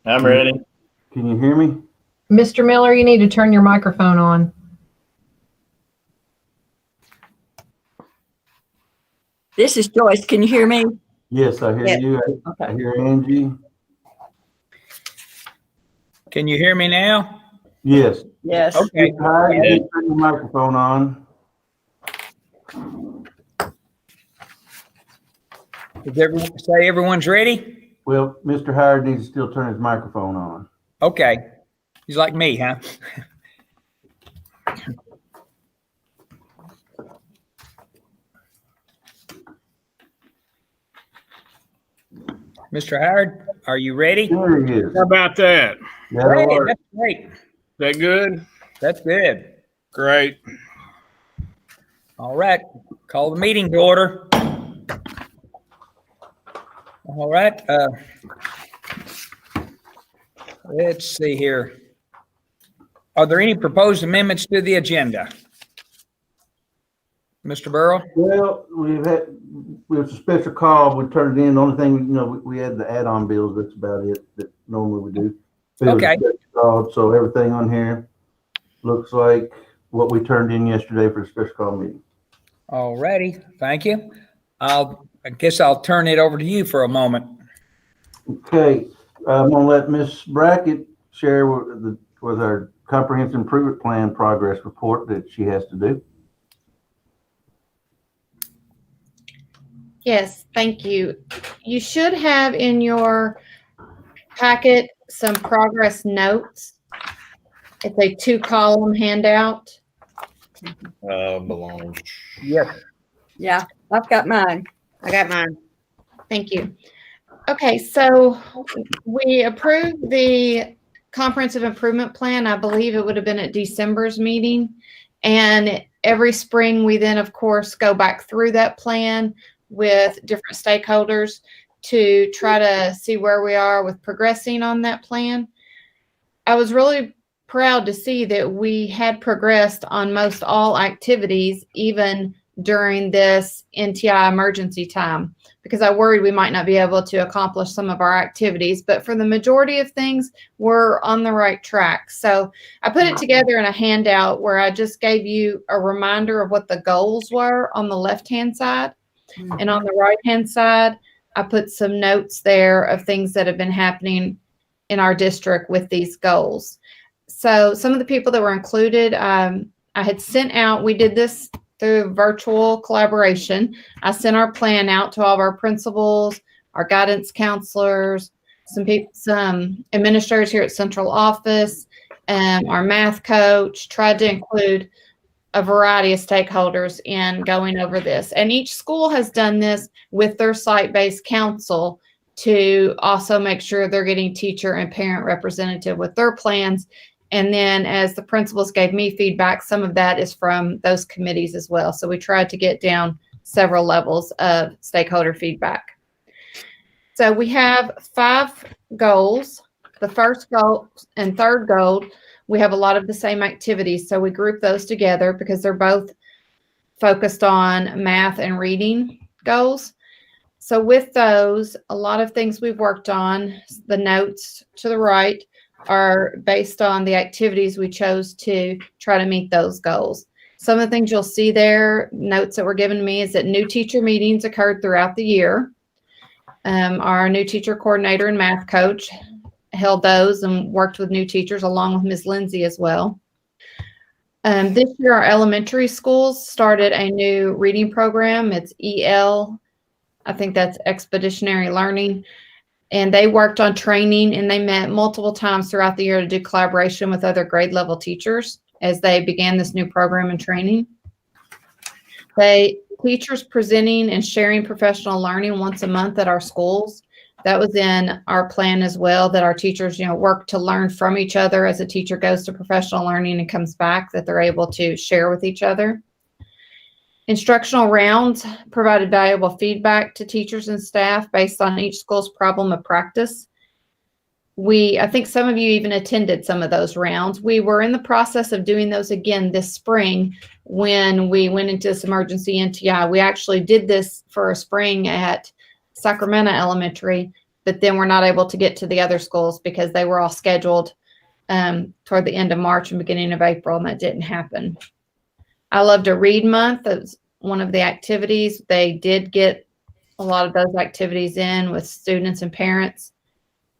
I'm ready. Can you hear me? Mr. Miller, you need to turn your microphone on. This is Joyce. Can you hear me? Yes, I hear Yes. you. I Okay. hear Angie. Can you hear me now? Yes. Yes. Okay. Hi, you need to turn your microphone on. Say everyone's ready? Well, Mr. Howard needs to still turn his microphone on. Okay. He's like me, huh? Mr. Howard, are you ready? There he is. How about that? That'll work. That's great. That good? That's good. Great. All right. Call the meeting to order. All right. Let's see here. Are there any proposed amendments to the agenda? Mr. Burrow? Well, we have a special call. We turned it in. The only thing, we had the add-on bills. That's about it that normally we do. Okay. Call, so everything on here looks like what we turned in yesterday for the special call meeting. All righty. Thank you. I guess I'll turn it over to you for a moment. Okay. I'm going to let Ms. Brackett share with our comprehensive improvement plan progress report that she has to do. Yes, thank you. You should have in your packet some progress notes. It's a 2-column handout. Belongs. Yes. Yeah, I've got mine. I got mine. Thank you. Okay, so we approved the comprehensive improvement plan. I believe it would have been at December's meeting. And every spring, we then, of course, go back through that plan with different stakeholders to try to see where we are with progressing on that plan. I was really proud to see that we had progressed on most all activities, even during this NTI emergency time, because I worried we might not be able to accomplish some of our activities. But for the majority of things, we're on the right track. So I put it together in a handout where I just gave you a reminder of what the goals were on the left-hand side. And on the right-hand side, I put some notes there of things that have been happening in our district with these goals. So some of the people that were included, I had sent out, we did this through virtual collaboration. I sent our plan out to all of our principals, our guidance counselors, some administrators here at central office, our math coach, tried to include a variety of stakeholders in going over this. And each school has done this with their site-based council to also make sure they're getting teacher and parent representative with their plans. And then as the principals gave me feedback, some of that is from those committees as well. So we tried to get down several levels of stakeholder feedback. So we have 5 goals. The first goal and third goal, we have a lot of the same activities. So we group those together because they're both focused on math and reading goals. So with those, a lot of things we've worked on, the notes to the right, are based on the activities we chose to try to meet those goals. Some of the things you'll see there, notes that were given to me, is that new teacher meetings occurred throughout the year. Our new teacher coordinator and math coach held those and worked with new teachers along with Ms. Lindsay as well. This year, our elementary schools started a new reading program. It's EL, I think that's Expeditionary Learning. And they worked on training, and they met multiple times throughout the year to do collaboration with other grade level teachers as they began this new program and training. Teachers presenting and sharing professional learning once a month at our schools. That was in our plan as well, that our teachers, work to learn from each other as a teacher goes to professional learning and comes back, that they're able to share with each other. Instructional rounds provided valuable feedback to teachers and staff based on each school's problem of practice. I think some of you even attended some of those rounds. We were in the process of doing those again this spring when we went into this emergency NTI. We actually did this for a spring at Sacramento Elementary, but then we're not able to get to the other schools because they were all scheduled toward the end of March and beginning of April, and that didn't happen. I Love to Read Month is one of the activities. They did get a lot of those activities in with students and parents.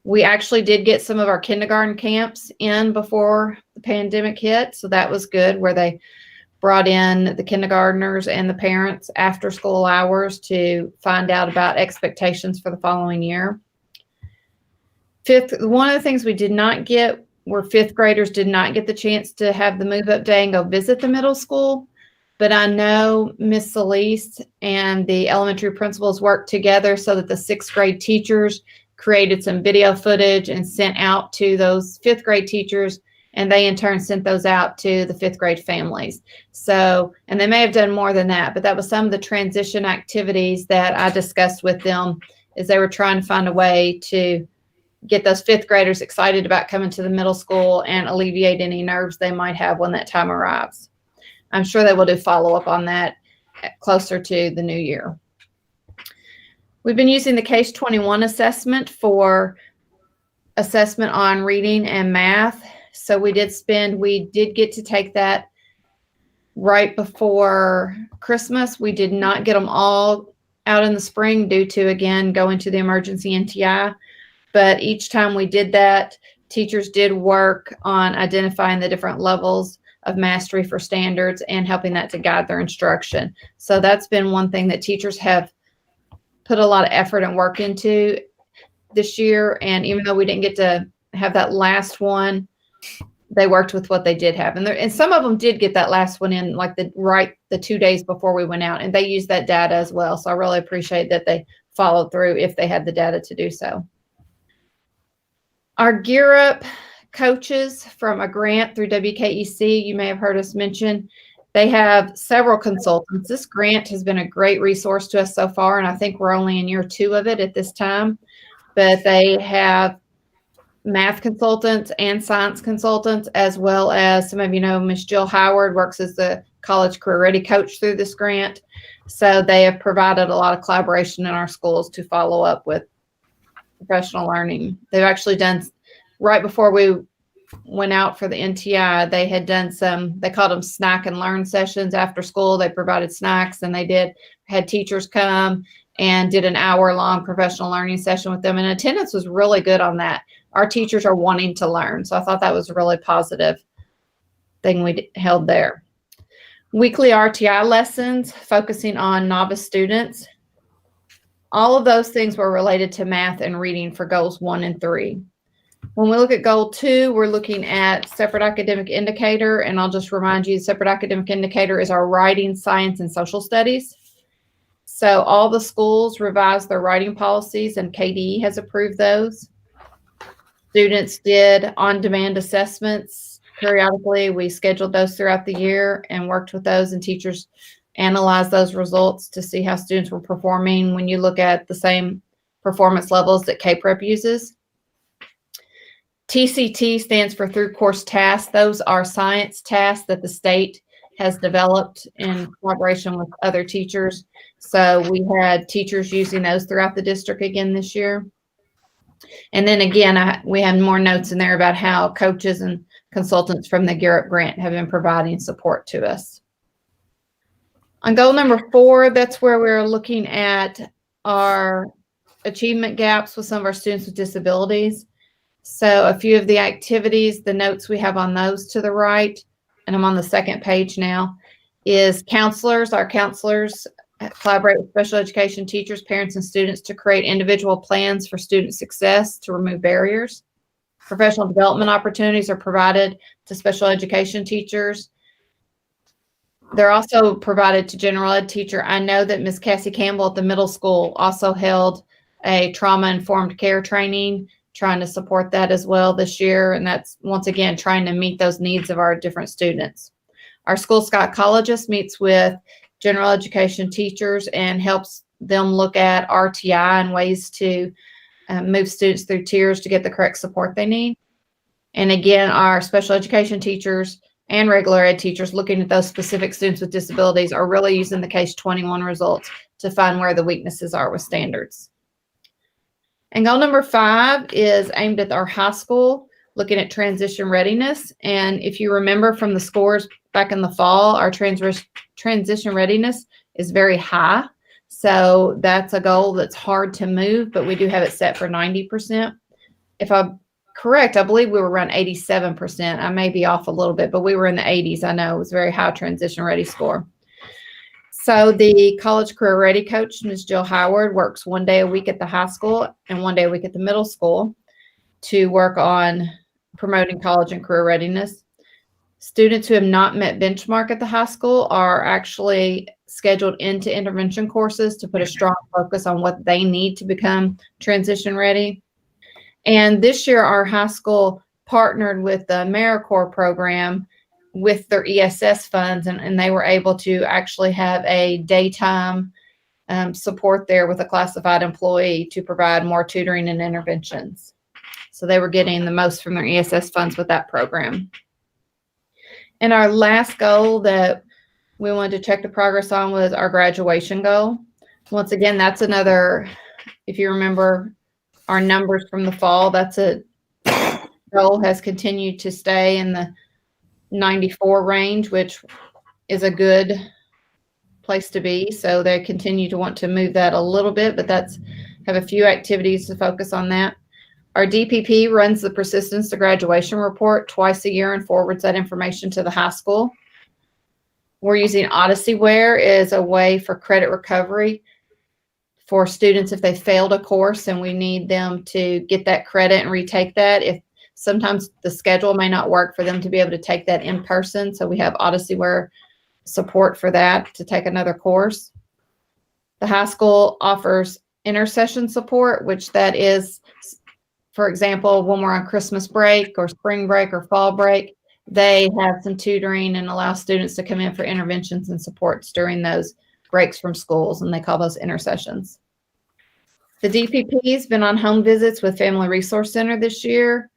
We actually did get some of our kindergarten camps in before the pandemic hit, so that was good, where they brought in the kindergartners and the parents after school hours to find out about expectations for the following year. One of the things we did not get were fifth graders did not get the chance to have the move up day and go visit the middle school. But I know Miss Celeste and the elementary principals worked together so that the sixth grade teachers created some video footage and sent out to those fifth grade teachers, and they in turn sent those out to the fifth grade families. So, and they may have done more than that, but that was some of the transition activities that I discussed with them as they were trying to find a way to get those fifth graders excited about coming to the middle school and alleviate any nerves they might have when that time arrives. I'm sure they will do follow-up on that closer to the new year. We've been using the Case 21 assessment for assessment on reading and math. So we did get to take that right before Christmas. We did not get them all out in the spring due to, again, going to the emergency NTI. But each time we did that, teachers did work on identifying the different levels of mastery for standards and helping that to guide their instruction. So that's been one thing that teachers have put a lot of effort and work into this year. And even though we didn't get to have that last one, they worked with what they did have. And some of them did get that last one in like the 2 days before we went out, and they used that data as well. So I really appreciate that they followed through if they had the data to do so. Our Gear Up coaches from a grant through WKEC, you may have heard us mention, they have several consultants. This grant has been a great resource to us so far, and I think we're only in year 2 of it at this time. But they have math consultants and science consultants, as well as some of you know, Miss Jill Howard works as the college career ready coach through this grant. So they have provided a lot of collaboration in our schools to follow up with professional learning. They've actually done, right before we went out for the NTI, they had done some, they called them snack and learn sessions after school. They provided snacks, and they had teachers come and did an hour-long professional learning session with them. And attendance was really good on that. Our teachers are wanting to learn. So I thought that was a really positive thing we held there. Weekly RTI lessons focusing on novice students. All of those things were related to math and reading for goals 1 and 3. When we look at goal 2, we're looking at separate academic indicator. And I'll just remind you, the separate academic indicator is our writing, science, and social studies. So all the schools revised their writing policies, and KDE has approved those. Students did on-demand assessments periodically. We scheduled those throughout the year and worked with those, and teachers analyzed those results to see how students were performing when you look at the same performance levels that K-Prep uses. TCT stands for through course tasks. Those are science tasks that the state has developed in collaboration with other teachers. So we had teachers using those throughout the district again this year. And then again, we have more notes in there about how coaches and consultants from the Gear Up grant have been providing support to us. On goal number 4, that's where we're looking at our achievement gaps with some of our students with disabilities. So a few of the activities, the notes we have on those to the right, and I'm on the second page now, is counselors. Our counselors collaborate with special education teachers, parents, and students to create individual plans for student success to remove barriers. Professional development opportunities are provided to special education teachers. They're also provided to general ed teacher. I know that Ms. Cassie Campbell at the middle school also held a trauma-informed care training, trying to support that as well this year. And that's, once again, trying to meet those needs of our different students. Our school psychologist meets with general education teachers and helps them look at RTI and ways to move students through tiers to get the correct support they need. And again, our special education teachers and regular ed teachers looking at those specific students with disabilities are really using the Case 21 results to find where the weaknesses are with standards. And goal number 5 is aimed at our high school, looking at transition readiness. And if you remember from the scores back in the fall, our transition readiness is very high. So that's a goal that's hard to move, but we do have it set for 90%. If I'm correct, I believe we were around 87%. I may be off a little bit, but we were in the 80s. I know it was a very high transition ready score. So the college career ready coach, Ms. Jill Howard, works 1 day a week at the high school and 1 day a week at the middle school to work on promoting college and career readiness. Students who have not met benchmark at the high school are actually scheduled into intervention courses to put a strong focus on what they need to become transition ready. And this year, our high school partnered with the AmeriCorps program with their ESS funds, and they were able to actually have a daytime support there with a classified employee to provide more tutoring and interventions. So they were getting the most from their ESS funds with that program. And our last goal that we wanted to check the progress on was our graduation goal. Once again, that's another, if you remember our numbers from the fall, that's a goal has continued to stay in the 94 range, which is a good place to be. So they continue to want to move that a little bit, but have a few activities to focus on that. Our DPP runs the persistence to graduation report twice a year and forwards that information to the high school. We're using Odysseyware as a way for credit recovery for students if they failed a course and we need them to get that credit and retake that. If sometimes the schedule may not work for them to be able to take that in person. So we have Odysseyware support for that to take another course. The high school offers intersession support, which that is, for example, when we're on Christmas break or spring break or fall break, they have some tutoring and allow students to come in for interventions and supports during those breaks from schools, and they call those intersessions. The DPP has been on home visits with Family Resource Center this year.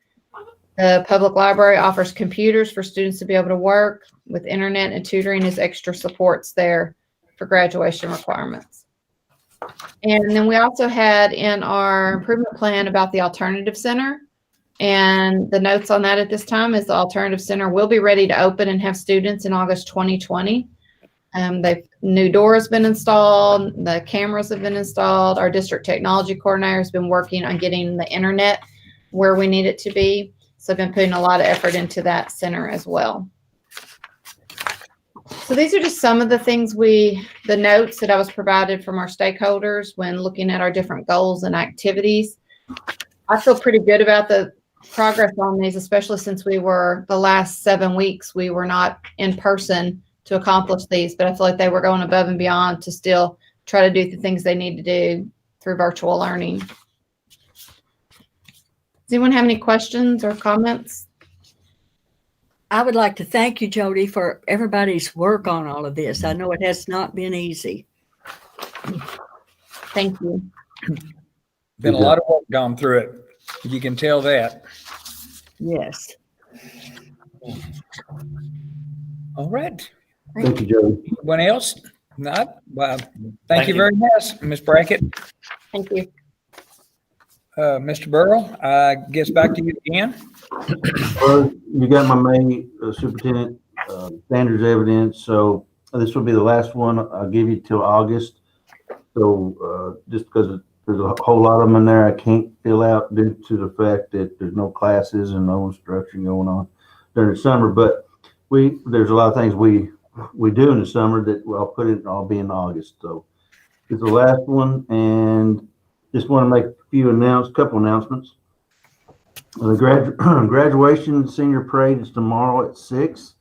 The public library offers computers for students to be able to work with internet and tutoring as extra supports there for graduation requirements. And then we also had in our improvement plan about the Alternative Center. And the notes on that at this time is the Alternative Center will be ready to open and have students in August 2020. New door has been installed. The cameras have been installed. Our district technology coordinator has been working on getting the internet where we need it to be. So I've been putting a lot of effort into that center as well. So these are just some of the things the notes that I was provided from our stakeholders when looking at our different goals and activities. I feel pretty good about the progress on these, especially since the last 7 weeks, we were not in person to accomplish these, but I feel like they were going above and beyond to still try to do the things they need to do through virtual learning. Does anyone have any questions or comments? I would like to thank you, Jody, for everybody's work on all of this. I know it has not been easy. Thank you. Been a lot of work gone through it. You can tell that. Yes. All right. Thank you, Joey. Anyone else? Not? Well, thank you very much, Ms. Brackett. Thank you. Mr. Burrell, I guess back to you again. Well, you got my May superintendent standards evidence, so this will be the last one I'll give you till August. So just because there's a whole lot of them in there I can't fill out due to the fact that there's no classes and no instruction going on during the summer. But there's a lot of things we do in the summer that I'll be in August. So it's the last one, and just want to make a couple announcements. The graduation senior parade is tomorrow at 6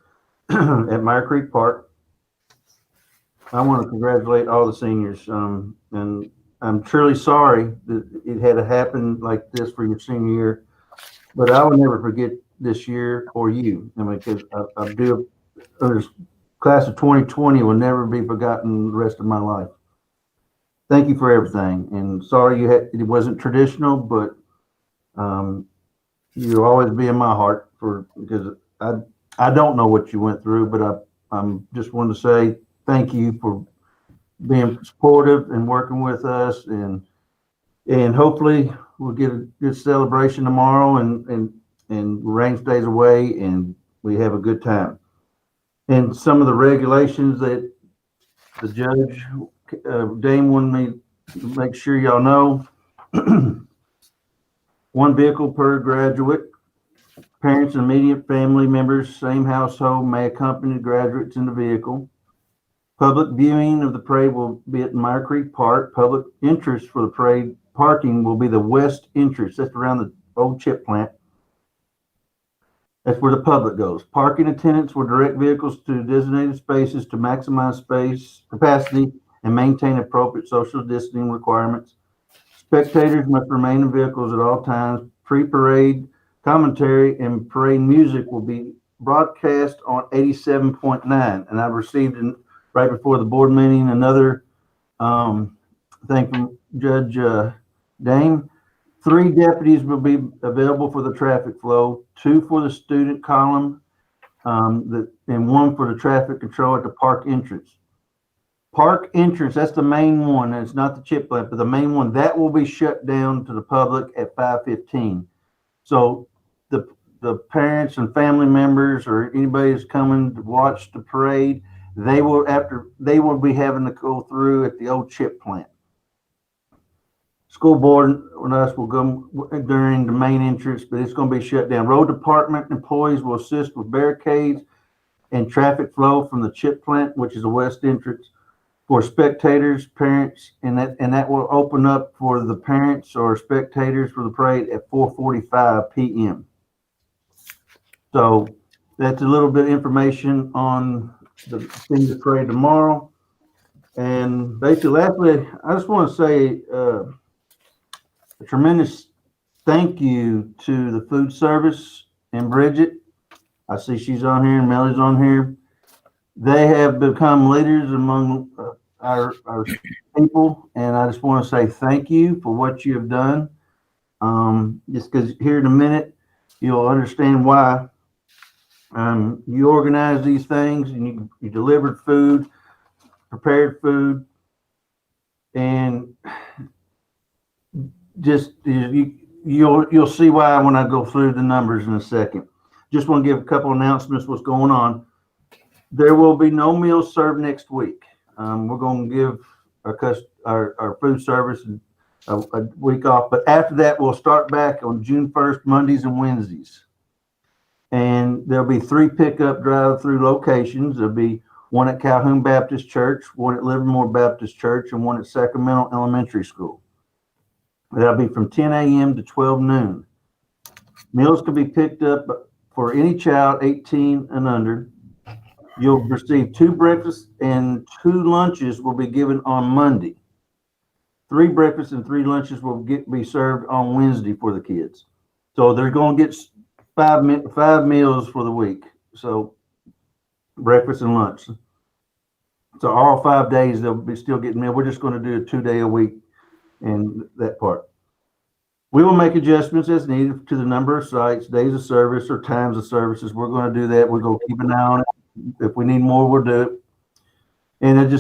at Meyer Creek Park. I want to congratulate all the seniors, and I'm truly sorry that it had to happen like this for your senior year, but I will never forget this year or you. I mean, because this class of 2020 will never be forgotten the rest of my life. Thank you for everything, and sorry it wasn't traditional, but you'll always be in my heart because I don't know what you went through, but I'm just wanted to say thank you for being supportive and working with us, and hopefully we'll get a good celebration tomorrow and rain stays away and we have a good time. And some of the regulations that the judge, Dame, wanted me to make sure y'all know. One vehicle per graduate. Parents and immediate family members, same household, may accompany the graduates in the vehicle. Public viewing of the parade will be at Meyer Creek Park. Public interest for the parade parking will be the west entrance. That's around the old chip plant. That's where the public goes. Parking attendants will direct vehicles to designated spaces to maximize space capacity and maintain appropriate social distancing requirements. Spectators must remain in vehicles at all times. Pre-parade commentary and parade music will be broadcast on 87.9. And I received right before the board meeting another thing from Judge Dame. 3 deputies will be available for the traffic flow, 2 for the student column, and 1 for the traffic control at the park entrance. Park entrance, that's the main one. It's not the chip plant, but the main one that will be shut down to the public at 5:15. So the parents and family members or anybody that's coming to watch the parade, they will be having to go through at the old chip plant. School board and us will go during the main entrance, but it's going to be shut down. Road department employees will assist with barricades and traffic flow from the chip plant, which is the west entrance, for spectators, parents, and that will open up for the parents or spectators for the parade at 4:45 p.m. So that's a little bit of information on the thing to parade tomorrow. And basically, lastly, I just want to say a tremendous thank you to the food service and Bridget. I see she's on here and Melly's on here. They have become leaders among our people, and I just want to say thank you for what you have done. Just because here in a minute, you'll understand why. You organized these things, and you delivered food, prepared food, and just you'll see why when I go through the numbers in a second. Just want to give a couple announcements what's going on. There will be no meals served next week. We're going to give our food service a week off, but after that, we'll start back on June 1st, Mondays and Wednesdays. And there'll be 3 pickup drive-through locations. There'll be one at Calhoun Baptist Church, one at Livermore Baptist Church, and one at Sacramento Elementary School. That'll be from 10 a.m. to 12 noon. Meals can be picked up for any child 18 and under. You'll receive 2 breakfasts and 2 lunches will be given on Monday. 3 breakfasts and 3 lunches will be served on Wednesday for the kids. So they're going to get 5 meals for the week. So breakfast and lunch. So all 5 days they'll be still getting meal. We're just going to do a 2-day a week in that part. We will make adjustments as needed to the number of sites, days of service, or times of services. We're going to do that. We're going to keep an eye on it. If we need more, we'll do it. And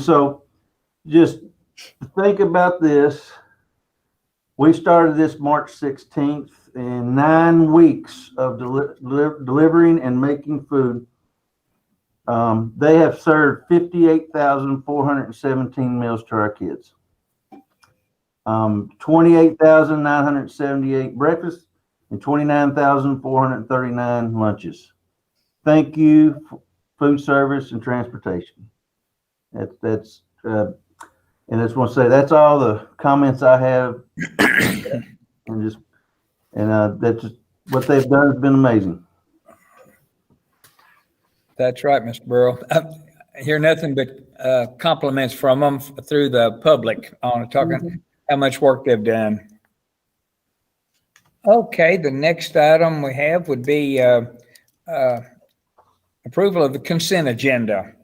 just think about this. We started this March 16th, and 9 weeks of delivering and making food. They have served 58,417 meals to our kids. 28,978 breakfasts and 29,439 lunches. Thank you, food service and transportation. And I just want to say that's all the comments I have, and that's just what they've done has been amazing. That's right, Mr. Burrow. I hear nothing but compliments from them through the public on talking how much work they've done. Okay, the next item we have would be approval of the consent agenda.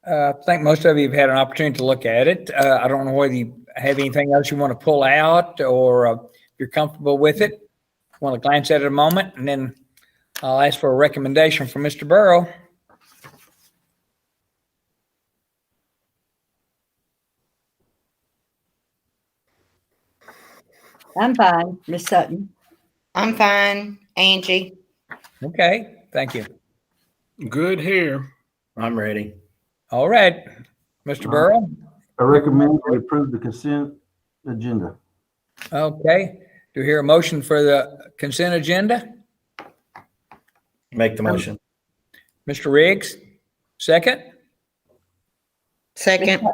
I think most of you have had an opportunity to look at it. I don't know whether you have anything else you want to pull out or if you're comfortable with it. Want to glance at it a moment, and then I'll ask for a recommendation from Mr. Burrow. I'm fine, Miss Sutton. I'm fine. Angie. Okay, thank you. Good here. I'm ready. All right, Mr. Burrow. I recommend we approve the consent agenda. Okay, do you hear a motion for the consent agenda? Make the motion. Mr. Riggs, second. Second.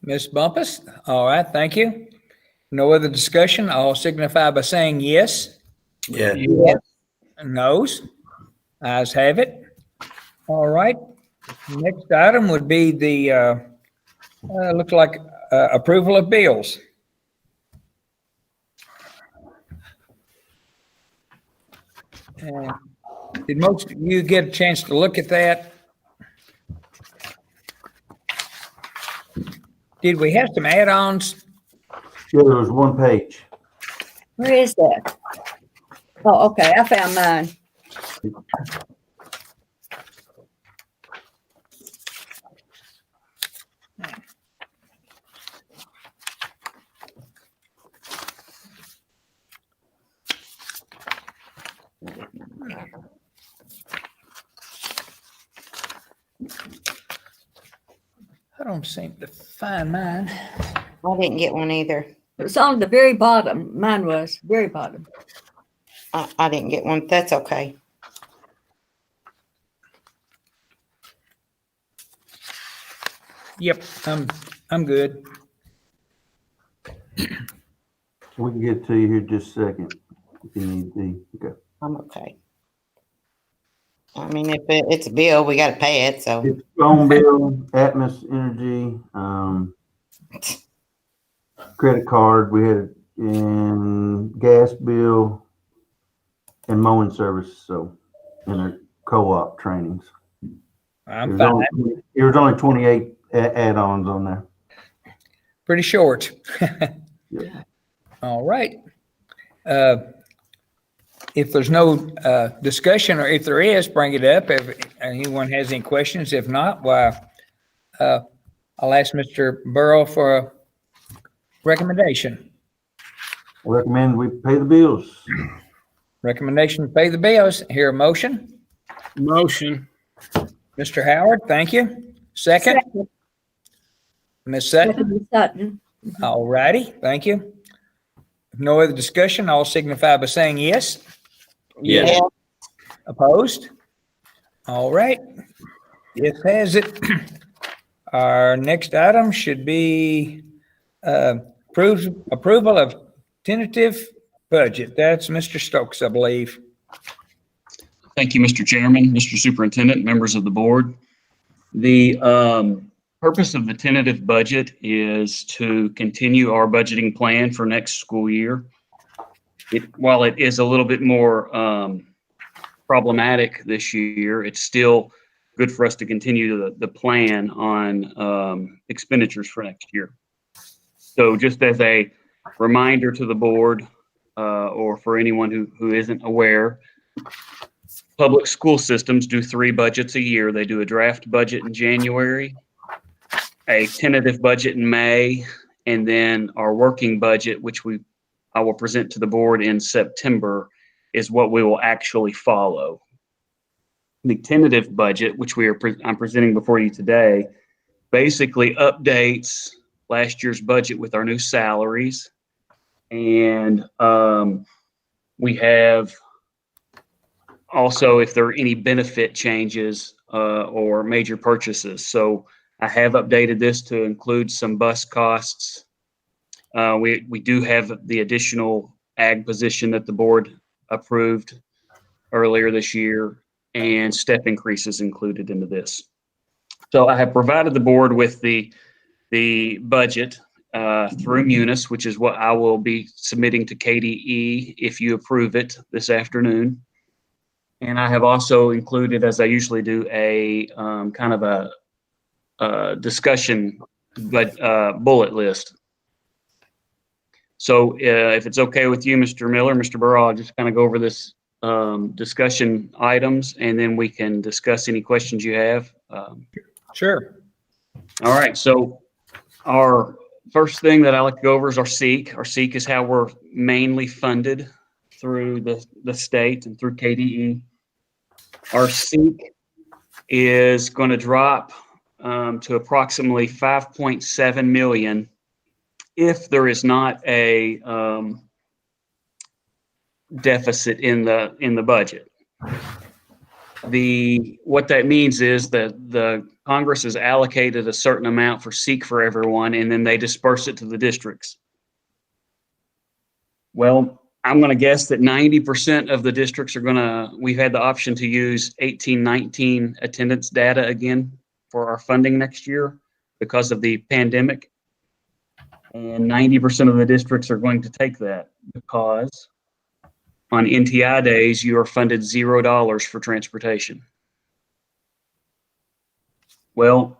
Ms. Bumpus, all right, thank you. No other discussion, I'll signify by saying yes. Yeah. Yes. Noes, ayes have it. All right, next item would be the, looks like approval of bills. Did most of you get a chance to look at that? Did we have some add-ons? Yeah, there was one page. Where is that? Oh, okay, I found mine. I don't seem to find mine. I didn't get one either. It was on the very bottom. Mine was very bottom. I didn't get one. That's okay. Yep, I'm good. We can get it to you here just a second if you need to. Okay. I'm okay. I mean, if it's a bill, we got to pay it. So It's phone bill, Atmos Energy, credit card, we had it in gas bill and mowing service, so, and our co-op trainings. I'm fine. There was only 28 add-ons on there. Pretty short. Yeah. All right. If there's no discussion, or if there is, bring it up. If anyone has any questions, if not, why, I'll ask Mr. Burrow for a recommendation. I recommend we pay the bills. Recommendation to pay the bills. Hear a motion? Motion. Mr. Howard, thank you. Second, Ms. Sutton. Miss Sutton. All righty, thank you. If no other discussion, I'll signify by saying yes. Yes. Opposed? All right. It has it. Our next item should be approval of tentative budget. That's Mr. Stokes, I believe. Thank you, Mr. Chairman, Mr. Superintendent, members of the board. The purpose of the tentative budget is to continue our budgeting plan for next school year. While it is a little bit more problematic this year, it's still good for us to continue the plan on expenditures for next year. So just as a reminder to the board, or for anyone who isn't aware, public school systems do 3 budgets a year. They do a draft budget in January, a tentative budget in May, and then our working budget, which I will present to the board in September, is what we will actually follow. The tentative budget, which I'm presenting before you today, basically updates last year's budget with our new salaries. And we have also, if there are any benefit changes or major purchases. So I have updated this to include some bus costs. We do have the additional ag position that the board approved earlier this year, and step increases included into this. So I have provided the board with the budget through Munis, which is what I will be submitting to KDE if you approve it this afternoon. And I have also included, as I usually do, a kind of a discussion bullet list. So if it's okay with you, Mr. Miller, Mr. Burrow, I'll just kind of go over this discussion items, and then we can discuss any questions you have. Sure. All right. So our First thing that I like to go over is our SEEK. Our SEEK is how we're mainly funded through the state and through KDE. Our SEEK is going to drop to approximately 5.7 million if there is not a deficit in the budget. What that means is that the Congress has allocated a certain amount for SEEK for everyone, and then they disperse it to the districts. Well, I'm going to guess that 90% of the districts we've had the option to use 18-19 attendance data again for our funding next year because of the pandemic. And 90% of the districts are going to take that because on NTI days, you are funded $0 for transportation. Well,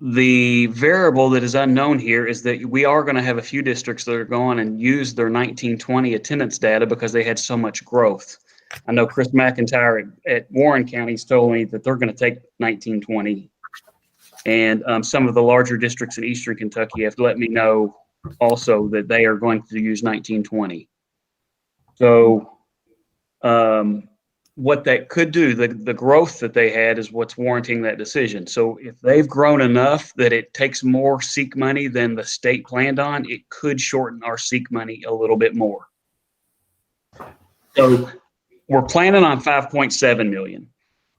the variable that is unknown here is that we are going to have a few districts that are going and use their 1920 attendance data because they had so much growth. I know Chris McIntyre at Warren County's told me that they're going to take 1920. And some of the larger districts in Eastern Kentucky have let me know also that they are going to use 1920. So what that could do, the growth that they had is what's warranting that decision. So if they've grown enough that it takes more SEEK money than the state planned on, it could shorten our SEEK money a little bit more. So we're planning on 5.7 million.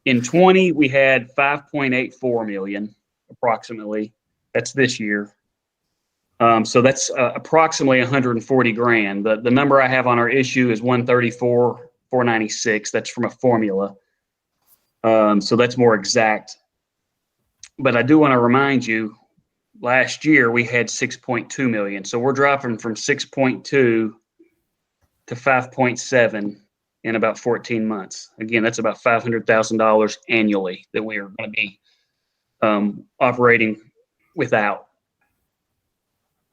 In 20, we had 5.84 million approximately. That's this year. So that's approximately 140 grand. The number I have on our issue is 134,496. That's from a formula. So that's more exact. But I do want to remind you, last year we had 6.2 million. So we're dropping from 6.2 to 5.7 in about 14 months. Again, that's about $500,000 annually that we are going to be operating without.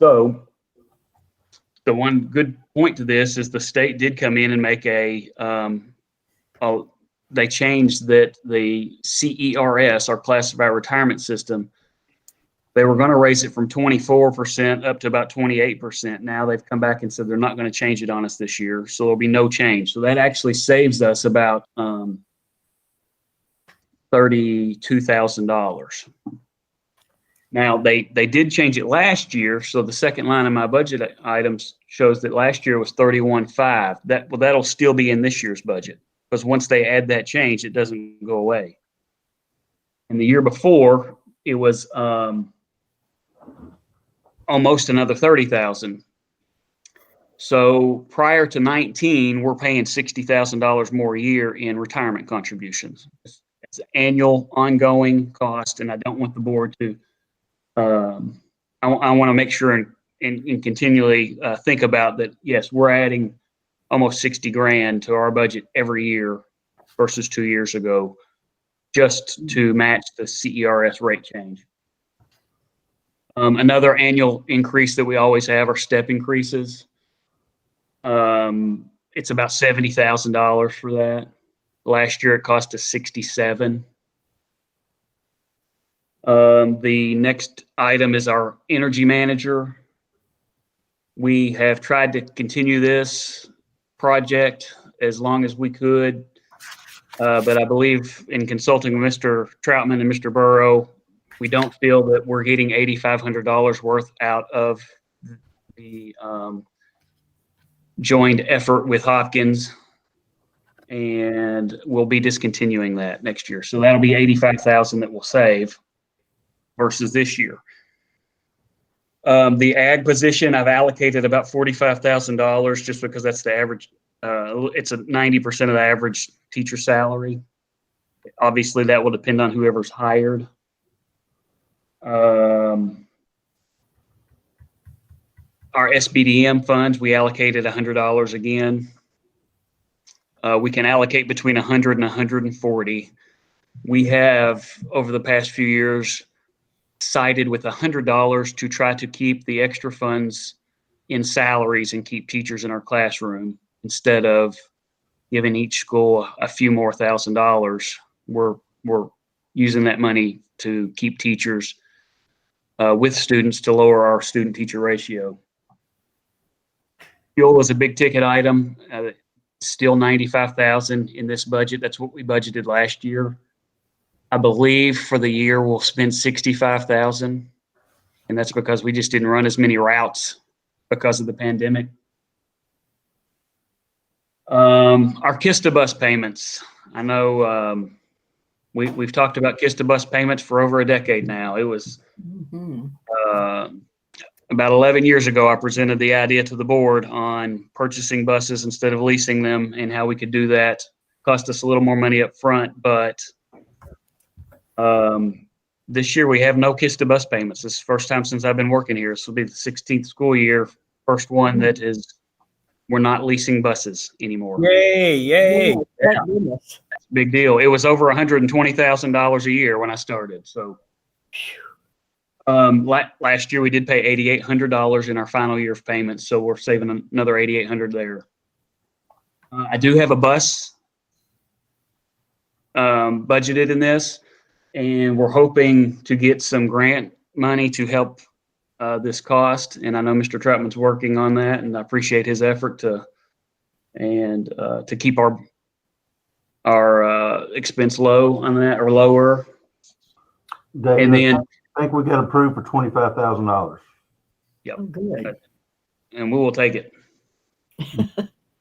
So the one good point to this is the state did come in and make they changed that the CERS, our classified retirement system, they were going to raise it from 24% up to about 28%. Now they've come back and said they're not going to change it on us this year. So there'll be no change. So that actually saves us about $32,000. Now they did change it last year, so the second line of my budget items shows that last year was 31.5. That'll still be in this year's budget because once they add that change, it doesn't go away. And the year before, it was almost another 30,000. So prior to 19, we're paying $60,000 more a year in retirement contributions. It's an annual, ongoing cost, and I don't want the board to. I want to make sure and continually think about that. Yes, we're adding almost 60 grand to our budget every year versus 2 years ago, just to match the CERS rate change. Another annual increase that we always have are step increases. It's about $70,000 for that. Last year it cost us 67. The next item is our energy manager. We have tried to continue this project as long as we could, but I believe in consulting with Mr. Troutman and Mr. Burrow, we don't feel that we're getting $8,500 worth out of the joined effort with Hopkins, and we'll be discontinuing that next year. So that'll be $85,000 that we'll save versus this year. The ag position, I've allocated about $45,000 just because that's the average. It's a 90% of the average teacher salary. Obviously, that will depend on whoever's hired. Our SBDM funds, we allocated $100 again. We can allocate between 100 and 140. We have, over the past few years, sided with $100 to try to keep the extra funds in salaries and keep teachers in our classroom instead of giving each school a few more $1,000s. We're using that money to keep teachers with students to lower our student teacher ratio. Fuel was a big ticket item, still 95,000 in this budget. That's what we budgeted last year. I believe for the year we'll spend 65,000, and that's because we just didn't run as many routes because of the pandemic. Our KISTA bus payments. I know we've talked about KISTA bus payments for over a decade now. It was about 11 years ago, I presented the idea to the board on purchasing buses instead of leasing them and how we could do that. Cost us a little more money up front, but this year we have no KISTA bus payments. This is the first time since I've been working here. This will be the 16th school year, first one that is, we're not leasing buses anymore. Yay, yay. Thank goodness. That's a big deal. It was over $120,000 a year when I started. So last year we did pay $8,800 in our final year of payments. So we're saving another $8,800 there. I do have a bus budgeted in this, and we're hoping to get some grant money to help this cost. And I know Mr. Troutman's working on that, and I appreciate his effort to keep our expense low on that, or lower. David, And then, I think we got approved for $25,000. Oh, good. and we will take it.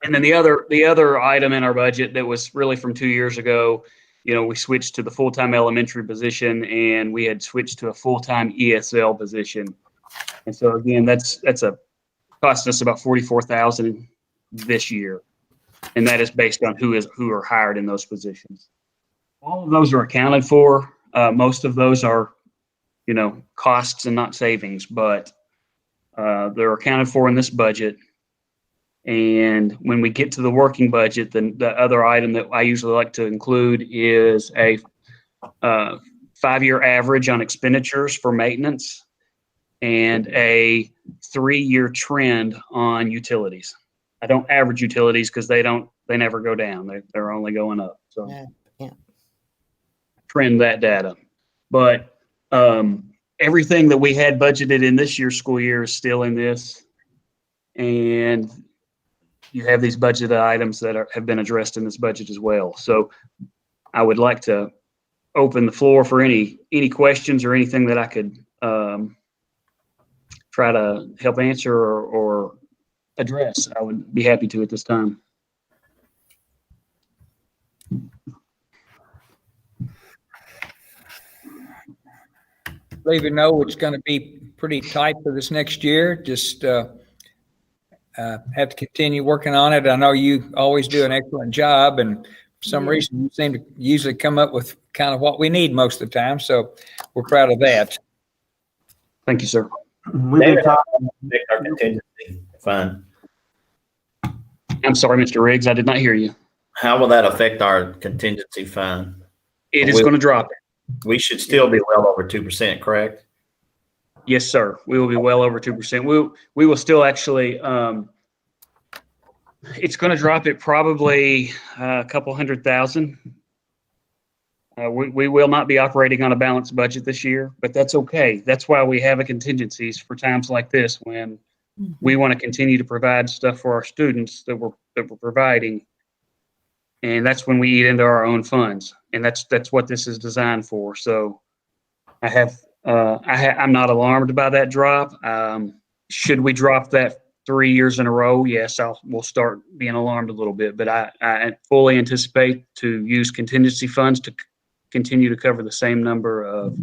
And then the other item in our budget that was really from 2 years ago, we switched to the full-time elementary position, and we had switched to a full-time ESL position. And so again, that's costing us about $44,000 this year, and that is based on who are hired in those positions. All of those are accounted for. Most of those are, costs and not savings, but they're accounted for in this budget. And when we get to the working budget, then the other item that I usually like to include is a 5-year average on expenditures for maintenance and a 3-year trend on utilities. I don't average utilities because they never go down. They're only going up. So Yeah. trend that data. But everything that we had budgeted in this year's school year is still in this. And you have these budgeted items that have been addressed in this budget as well. So I would like to open the floor for any questions or anything that I could try to help answer or address. I would be happy to at this time. Let you know it's going to be pretty tight for this next year. Just have to continue working on it. I know you always do an excellent job, and for some reason you seem to usually come up with kind of what we need most of the time. So we're proud of that. Thank you, sir. We've been talking. Our contingency fund. I'm sorry, Mr. Riggs, I did not hear you. How will that affect our contingency fund? It is going to drop. We should still be well over 2%, correct? Yes, sir. We will be well over 2%. We will still actually, it's going to drop it probably a couple 100,000. We will not be operating on a balanced budget this year, but that's okay. That's why we have a contingencies for times like this, when we want to continue to provide stuff for our students that we're providing. And that's when we eat into our own funds. And that's what this is designed for. So I'm not alarmed by that drop. Should we drop that 3 years in a row? Yes, we'll start being alarmed a little bit, but I fully anticipate to use contingency funds to continue to cover the same number of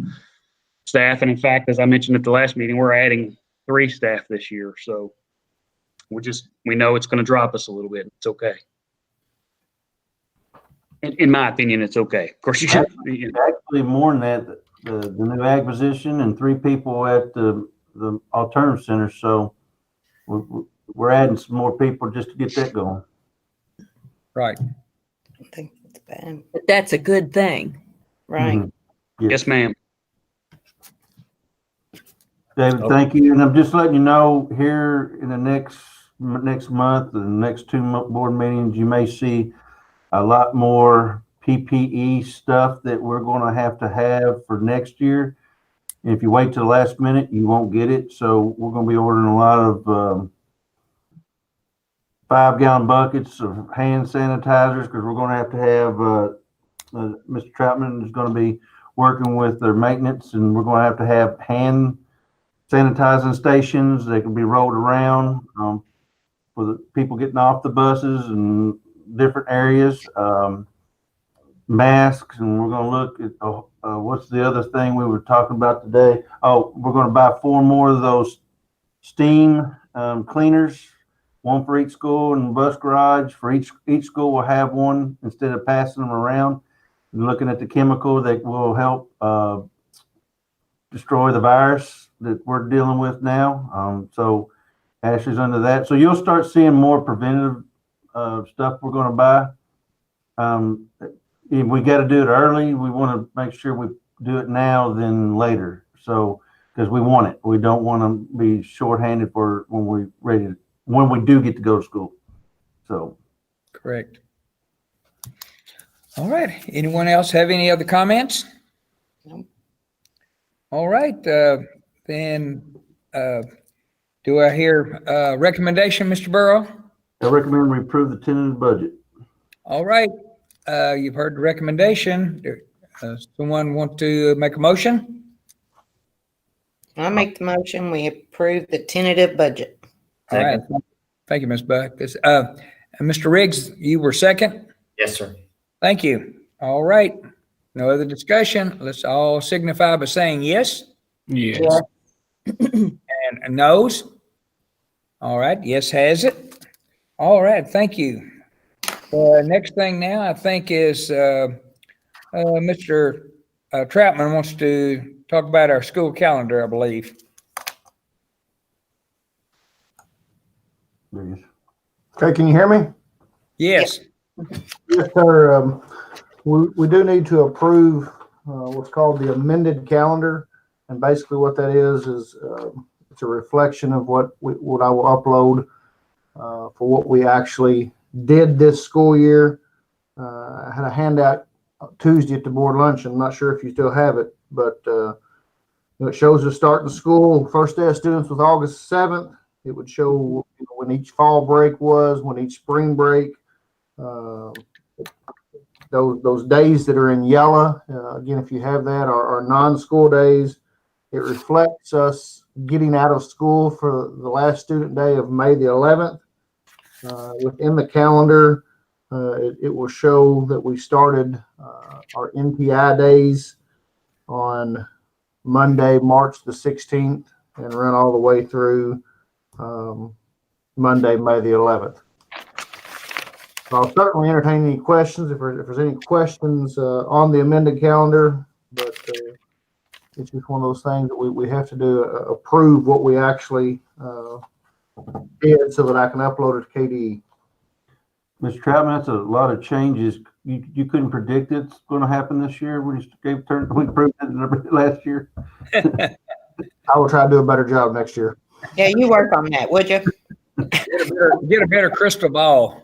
staff. And in fact, as I mentioned at the last meeting, we're adding 3 staff this year. So we know it's going to drop us a little bit. It's okay. In my opinion, it's okay. Of course, Actually, more than that, the new ag position and 3 people at the alternative center. So we're adding some more people just to get that going. Right. I think it's bad. But that's a good thing. Right. Mhm. Yes, ma'am. David, thank you. And I'm just letting you know, here in the next month, the next 2 board meetings, you may see a lot more PPE stuff that we're going to have for next year. And if you wait till the last minute, you won't get it. So we're going to be ordering a lot of 5-gallon buckets of hand sanitizers because we're going to have Mr. Troutman is going to be working with their maintenance, and we're going to have hand sanitizing stations. They can be rolled around for the people getting off the buses and different areas. Masks, and we're going to look at what's the other thing we were talking about today? Oh, we're going to buy 4 more of those steam cleaners, one for each school and bus garage. For each school will have one instead of passing them around. We're looking at the chemical that will help destroy the virus that we're dealing with now. So Ashley's under that. So you'll start seeing more preventative stuff we're going to buy. If we got to do it early, we want to make sure we do it now than later. So, because we want it, we don't want to be shorthanded for when we do get to go to school. So, Correct. All right. Anyone else have any other comments? No. All right. Then do I hear a recommendation, Mr. Burrow? I recommend we approve the tentative budget. All right. You've heard the recommendation. Someone want to make a motion? I make the motion, we approve the tentative budget. All right. Thank you, Ms. Buck. Mr. Riggs, you were second? Yes, sir. Thank you. All right. No other discussion. Let's all signify by saying yes. Yes. And no's. All right. Yes has it. All right. Thank you. Next thing now, I think, is Mr. Troutman wants to talk about our school calendar, I believe. Okay, can you hear me? Yes. Yes, sir. We do need to approve what's called the amended calendar, and basically what that is it's a reflection of what I will upload for what we actually did this school year. I had a handout Tuesday at the board lunch. I'm not sure if you still have it, but it shows the start of school. First day of students was August 7th. It would show when each fall break was, when each spring break. Those days that are in yellow, again, if you have that, are non-school days. It reflects us getting out of school for the last student day of May the 11th. Within the calendar, it will show that we started our NPI days on Monday, March the 16th, and run all the way through Monday, May the 11th. So I'll certainly entertain any questions if there's any questions on the amended calendar, but it's just one of those things that we have to do, approve what we actually did so that I can upload it to KDE. Mr. Troutman, that's a lot of changes. You couldn't predict it's going to happen this year. We proved it last year. I will try to do a better job next year. Yeah, you work on that, would you? Get a better crystal ball.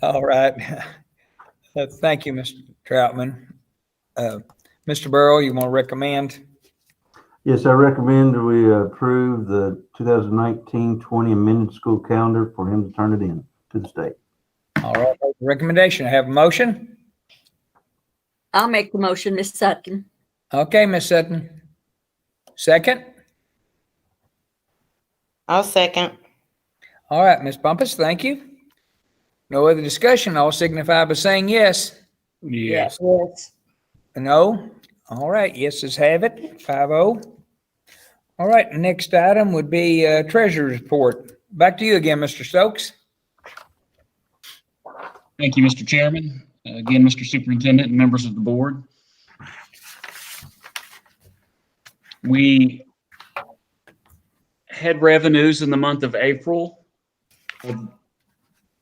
All right. Thank you, Mr. Troutman. Mr. Burrow, you want to recommend? Yes, I recommend we approve the 2019-20 amended school calendar for him to turn it in to the state. All right. Recommendation. I have a motion. I'll make the motion, Ms. Sutton. Okay, Ms. Sutton. Second. I'll second. All right, Ms. Bumpus, thank you. No other discussion. I'll signify by saying yes. Yes. Yes. No. All right. Yeses have it. 5-0. All right. Next item would be treasurer's report. Back to you again, Mr. Stokes. Thank you, Mr. Chairman. Again, Mr. Superintendent and members of the board. We had revenues in the month of April of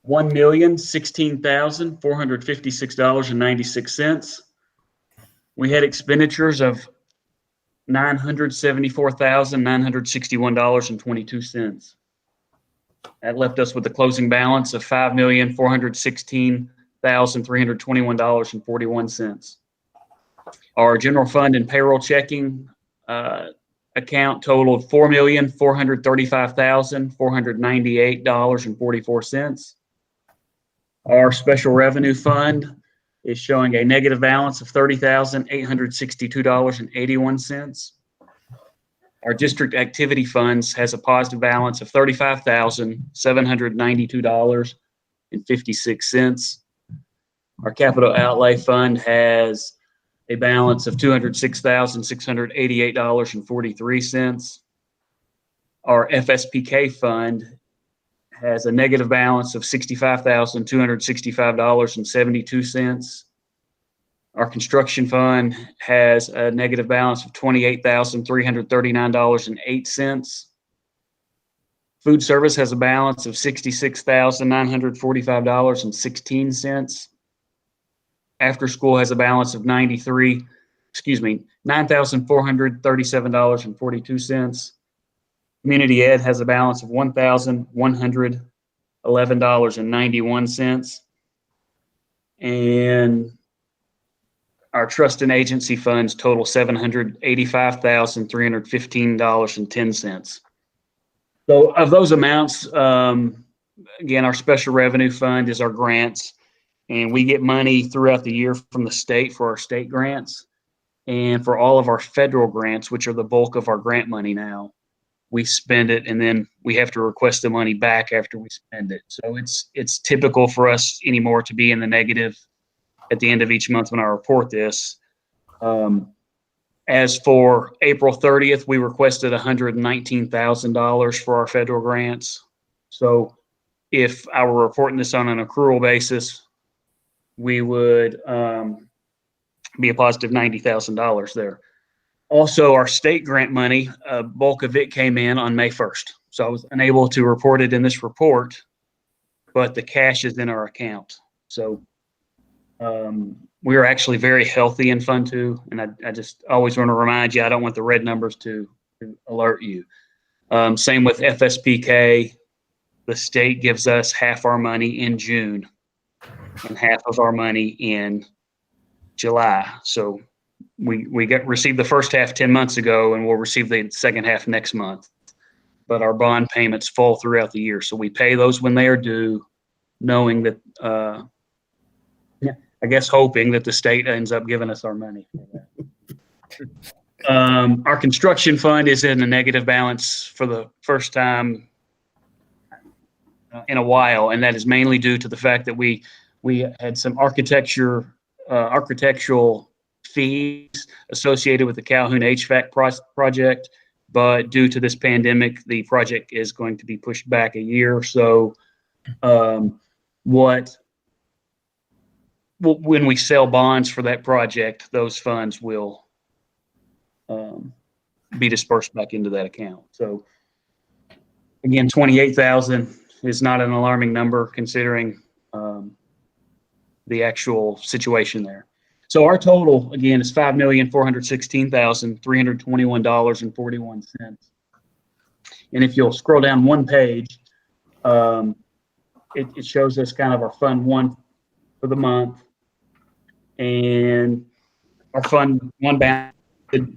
$1,016,456.96. We had expenditures of $974,961.22. That left us with a closing balance of $5,416,321.41. Our general fund and payroll checking account totaled $4,435,498.44. Our special revenue fund is showing a negative balance of $30,862.81. Our district activity funds has a positive balance of $35,792.56. Our capital outlay fund has a balance of $206,688.43. Our FSPK fund has a negative balance of $65,265.72. Our construction fund has a negative balance of $28,339.08. Food service has a balance of $66,945.16. After school has a balance of $9,437.42. Community ed has a balance of $1,111.91. And our trust and agency funds total $785,315.10. So of those amounts, again, our special revenue fund is our grants, and we get money throughout the year from the state for our state grants. And for all of our federal grants, which are the bulk of our grant money now, we spend it and then we have to request the money back after we spend it. So it's typical for us anymore to be in the negative at the end of each month when I report this. As for April 30th, we requested $119,000 for our federal grants. So if I were reporting this on an accrual basis, we would be a positive $90,000 there. Also, our state grant money, a bulk of it came in on May 1st. So I was unable to report it in this report, but the cash is in our account. So we are actually very healthy in Fund 2. And I just always want to remind you, I don't want the red numbers to alert you. Same with FSPK. The state gives us half our money in June and half of our money in July. So we received the first half 10 months ago, and we'll receive the second half next month. But our bond payments fall throughout the year. So we pay those when they are due, knowing that, I guess hoping that the state ends up giving us our money. Our construction fund is in a negative balance for the first time in a while, and that is mainly due to the fact that we had some architectural fees associated with the Calhoun HVAC project, but due to this pandemic, the project is going to be pushed back a year. So when we sell bonds for that project, those funds will be dispersed back into that account. So again, 28,000 is not an alarming number considering the actual situation there. So our total, again, is $5,416,321.41. And if you'll scroll down one page, it shows us kind of our Fund 1 for the month. And our Fund 1 balance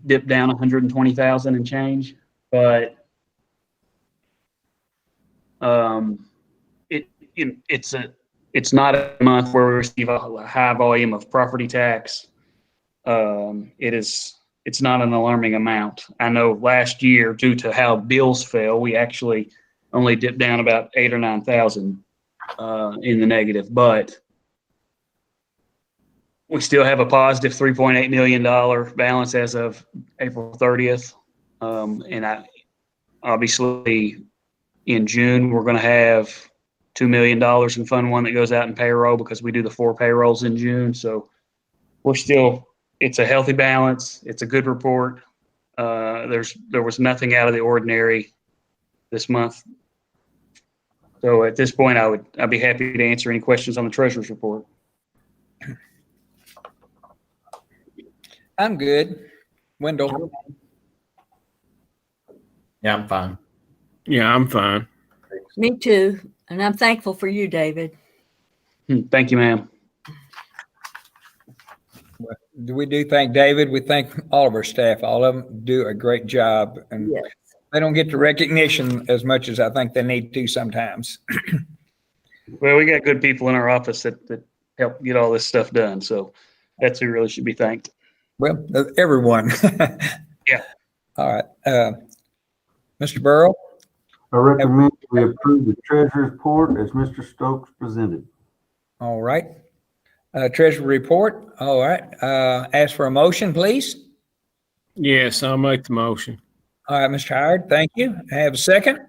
dipped down 120,000 and change, but it's not a month where we receive a high volume of property tax. It's not an alarming amount. I know last year, due to how bills fell, we actually only dipped down about 8,000 or 9,000 in the negative, but we still have a positive $3.8 million balance as of April 30th. And obviously in June, we're going to have $2 million in Fund 1 that goes out in payroll because we do the 4 payrolls in June. So it's a healthy balance. It's a good report. There was nothing out of the ordinary this month. So at this point, I'd be happy to answer any questions on the treasurer's report. I'm good. Wendell. Yeah, I'm fine. Yeah, I'm fine. Me too. And I'm thankful for you, David. Thank you, ma'am. we do thank David. We thank all of our staff. All of them do a great job, and Yes. they don't get the recognition as much as I think they need to sometimes. Well, we got good people in our office that help get all this stuff done. So that's who really should be thanked. Well, everyone. Yeah. All right. Mr. Burrow? I recommend we approve the treasurer's report as Mr. Stokes presented. All right. Treasury report. All right. Ask for a motion, please. Yes, I'll make the motion. All right, Mr. Howard, thank you. Have a second.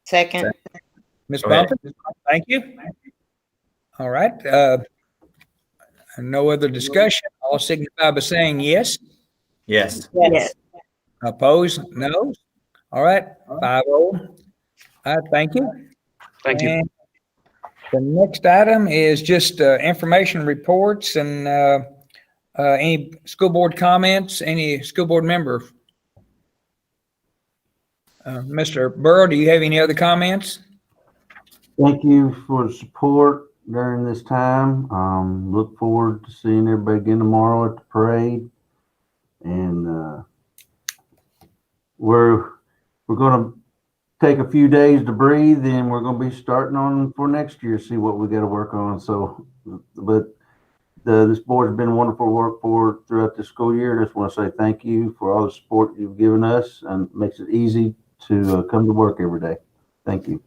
Second. Ms. Go ahead. Bumpin, thank you. All right. No other discussion. All signify by saying yes. Yes. Yes. Opposed? No. All right. 5-0. All right. Thank you. Thank you. And the next item is just information reports and any school board comments, any school board member. Mr. Burrow, do you have any other comments? Thank you for the support during this time. Look forward to seeing everybody again tomorrow at the parade. And we're going to take a few days to breathe, and we're going to be starting on for next year, see what we got to work on. So, but this board's been wonderful work for throughout the school year. I just want to say thank you for all the support you've given us, and it makes it easy to come to work every day. Thank you.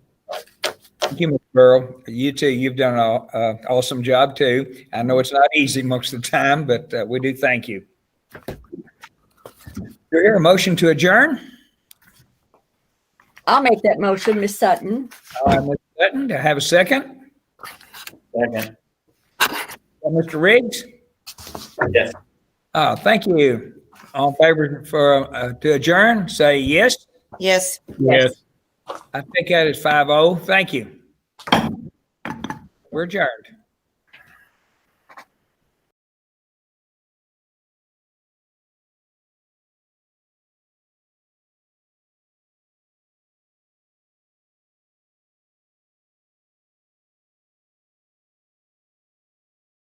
Thank you, Mr. Burrow. You too. You've done an awesome job too. I know it's not easy most of the time, but we do thank you. Do you hear a motion to adjourn? I'll make that motion, Ms. Sutton. Ms. Sutton, to have a second? Second. Mr. Riggs? Yes. Thank you. All in favor for to adjourn, say yes. Yes. Yes. I think that is 5-0. Thank you. We're adjourned.